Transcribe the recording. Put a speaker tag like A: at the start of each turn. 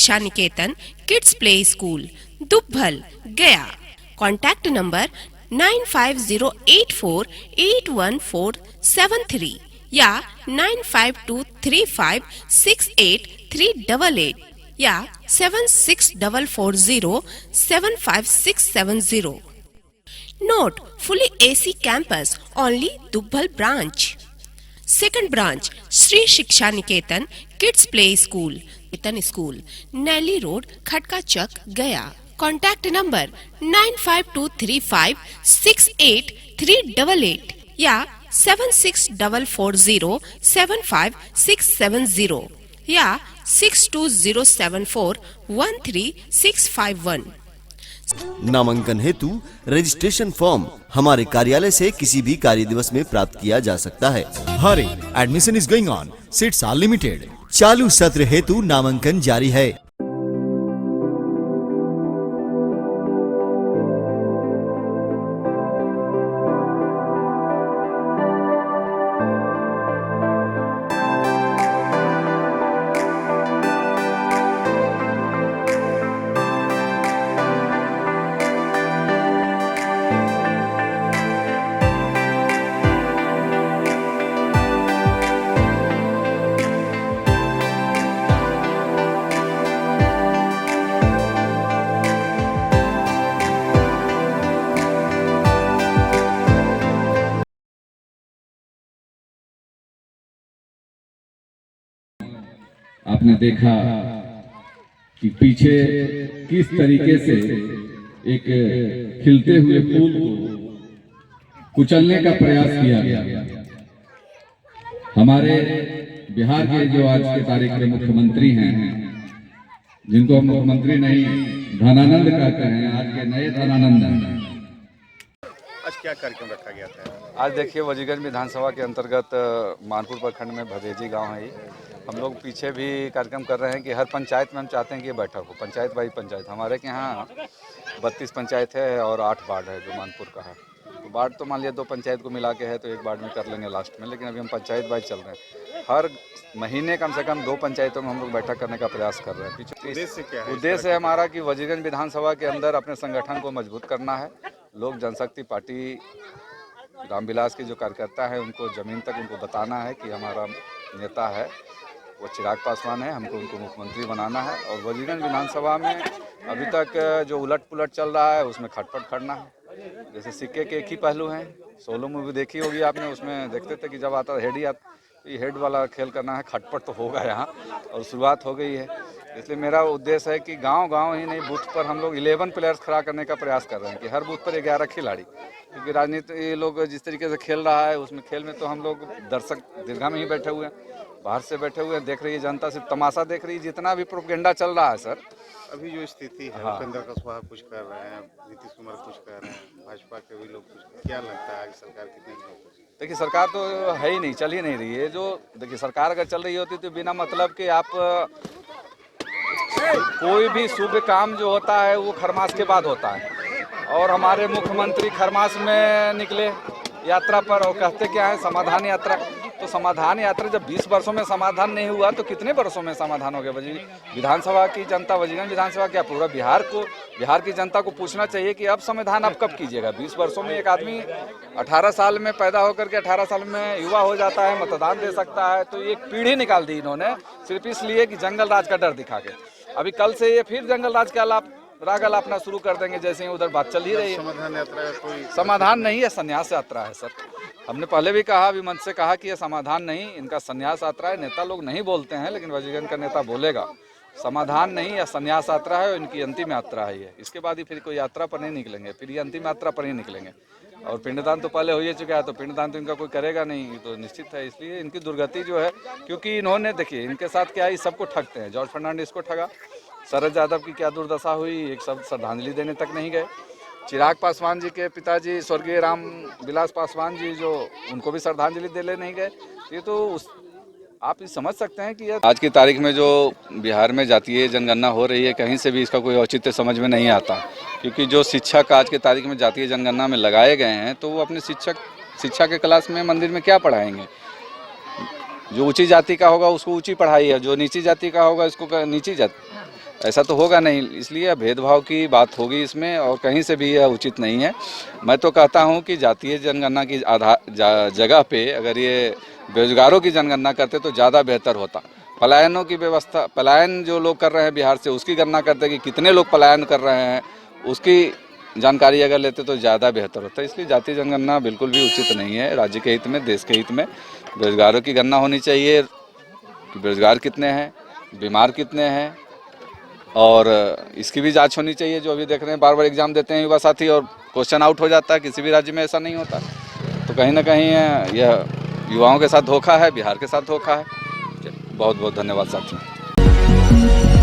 A: शिक्षा निकेतन kids play school दुब्भल गया। Contact number 9508481473 या 9523568388 या 7644075670। Note: fully AC campus, only Dubbal branch. Second branch, Sri Shiksha Niketan Kids Play School, Niketan School, Nelly Road, Khatka Chak, Gaya. Contact number 95235688388 या 7644075670 या 6207413651।
B: नामांकन हेतु registration form हमारे कार्यालय से किसी भी कार्य दिवस में प्राप्त किया जा सकता है।
C: Hurry, admission is going on. Seats are limited.
B: चालू सत्र हेतु नामांकन जारी है।
D: आपने देखा कि पीछे किस तरीके से एक खिलते हुए फूल को कुचलने का प्रयास किया गया। हमारे बिहार के जो आज के तारीख में मुख्यमंत्री हैं, जिनको हम मुख्यमंत्री नहीं धनानंद कहते हैं, आज के नए धनानंद हैं।
E: आज क्या कार्यक्रम रखा गया था?
F: आज देखिए वजीगंज विधानसभा के अंतर्गत मानपुर प्रखंड में भदेजी गांव है। हम लोग पीछे भी कार्यक्रम कर रहे हैं कि हर पंचायत में हम चाहते हैं कि ये बैठक हो, पंचायत बाई पंचायत। हमारे के यहाँ 32 पंचायत है और 8 वार्ड है जो मानपुर का है। तो वार्ड तो मान लिया 2 पंचायत को मिला के है तो 1 वार्ड में कर लेंगे लास्ट में, लेकिन अभी हम पंचायत बाई चल रहे हैं। हर महीने कम से कम 2 पंचायतों में हम लोग बैठक करने का प्रयास कर रहे हैं। पीछे
E: उद्देश्य क्या है?
F: उद्देश्य है हमारा कि वजीगंज विधानसभा के अंदर अपने संगठन को मजबूत करना है। लोक जनशक्ति पार्टी रामविलास के जो कार्यकर्ता है उनको ज़मीन तक उनको बताना है कि हमारा नेता है वो चिराग पासवान है, हमको उनको मुख्यमंत्री बनाना है। और वजीगंज विधानसभा में अभी तक जो उलट पुलट चल रहा है उसमें खटपट खड़ना है। जैसे सिक्के के एक ही पहलू हैं। सोलो मूवी देखी होगी आपने, उसमें देखते थे कि जब आता हेड ही आता, तो ये हेड वाला खेल करना है। खटपट तो होगा यहाँ और शुरुआत हो गई है। इसलिए मेरा उद्देश्य है कि गांव-गांव ही नहीं, बूथ पर हम लोग 11 प्लेयर्स खड़ा करने का प्रयास कर रहे हैं कि हर बूथ पर 11 खिलाड़ी। क्योंकि राजनीति ये लोग जिस तरीके से खेल रहा है उसमें खेल में तो हम लोग दर्शक दीर्घा में ही बैठे हुए हैं, बाहर से बैठे हुए हैं, देख रही है जनता, सिर्फ तमाशा देख रही है। जितना भी प्रोपेगेंडा चल रहा है सर,
E: अभी जो स्थिति है,
F: हाँ।
E: उपेंद्र कुशवाहा कुछ कर रहे हैं, नीतीश कुमार कुछ कर रहे हैं, भाजपा के भी लोग कुछ, क्या लगता है सरकार कितनी?
F: देखिए सरकार तो है ही नहीं, चल ही नहीं रही है। जो देखिए सरकार अगर चल रही होती तो बिना मतलब कि आप कोई भी शुभ काम जो होता है वो खरमास के बाद होता है। और हमारे मुख्यमंत्री खरमास में निकले यात्रा पर और कहते क्या है समाधान यात्रा। तो समाधान यात्रा जब 20 वर्षों में समाधान नहीं हुआ तो कितने वर्षों में समाधान हो गया? विधानसभा की जनता, वजीगंज विधानसभा क्या पूरा बिहार की जनता को पूछना चाहिए कि अब समाधान अब कब कीजिएगा? 20 वर्षों में एक आदमी 18 साल में पैदा होकर के 18 साल में युवा हो जाता है, मतदान दे सकता है। तो एक पीढ़ी निकाल दी इन्होंने सिर्फ इसलिए कि जंगल राज का डर दिखा के। अभी कल से ये फिर जंगल राज का राग अलापना शुरू कर देंगे, जैसे ही उधर बात चल ही रही है।
E: समाधान यात्रा का कोई
F: समाधान नहीं है, संन्यास यात्रा है सर। हमने पहले भी कहा, अभी मंच से कहा कि ये समाधान नहीं, इनका संन्यास यात्रा है। नेता लोग नहीं बोलते हैं, लेकिन वजीगंज का नेता बोलेगा। समाधान नहीं या संन्यास यात्रा है, इनकी अंतिम यात्रा है ये। इसके बाद ही फिर कोई यात्रा पर नहीं निकलेंगे, फिर ये अंतिम यात्रा पर ही निकलेंगे। और पिंडदान तो पहले हो ही चुका है, तो पिंडदान तो इनका कोई करेगा नहीं, तो निश्चित है। इसलिए इनकी दुर्गति जो है, क्योंकि इन्होंने देखिए इनके साथ क्या है, सबको ठगते हैं। जॉर्ज फर्नांडिस को ठगा, शरद यादव की क्या दुर्दशा हुई, एक सब श्रद्धांजलि देने तक नहीं गए। चिराग पासवान जी के पिताजी स्वर्गीय राम विलास पासवान जी, जो उनको भी श्रद्धांजलि देने नहीं गए। ये तो आप ये समझ सकते हैं कि आज की तारीख में जो बिहार में जातीय जनगणना हो रही है, कहीं से भी इसका कोई औचित्य समझ में नहीं आता। क्योंकि जो शिक्षक आज के तारीख में जातीय जनगणना में लगाए गए हैं, तो वो अपने शिक्षा के क्लास में मंदिर में क्या पढ़ाएंगे? जो ऊंची जाति का होगा उसको ऊंची पढ़ाई है, जो नीची जाति का होगा इसको नीची जाति। ऐसा तो होगा नहीं, इसलिए भेदभाव की बात होगी इसमें और कहीं से भी यह उचित नहीं है। मैं तो कहता हूं कि जातीय जनगणना की जगह पे अगर ये बेरोजगारों की जनगणना करते तो ज़्यादा बेहतर होता। पलायनों की व्यवस्था, पलायन जो लोग कर रहे हैं बिहार से, उसकी गणना करते कि कितने लोग पलायन कर रहे हैं, उसकी जानकारी अगर लेते तो ज़्यादा बेहतर होता। इसलिए जातीय जनगणना बिल्कुल भी उचित नहीं है। राज्य के हित में, देश के हित में बेरोजगारों की गणना होनी चाहिए कि बेरोजगार कितने हैं, बीमार कितने हैं, और इसकी भी जांच होनी चाहिए। जो अभी देख रहे हैं बार बार एग्जाम देते हैं युवा साथी और क्वेश्चन आउट हो जाता है, किसी भी राज्य में ऐसा नहीं होता। तो कहीं ना कहीं यह युवाओं के साथ धोखा है, बिहार के साथ धोखा है। बहुत बहुत धन्यवाद साथियों।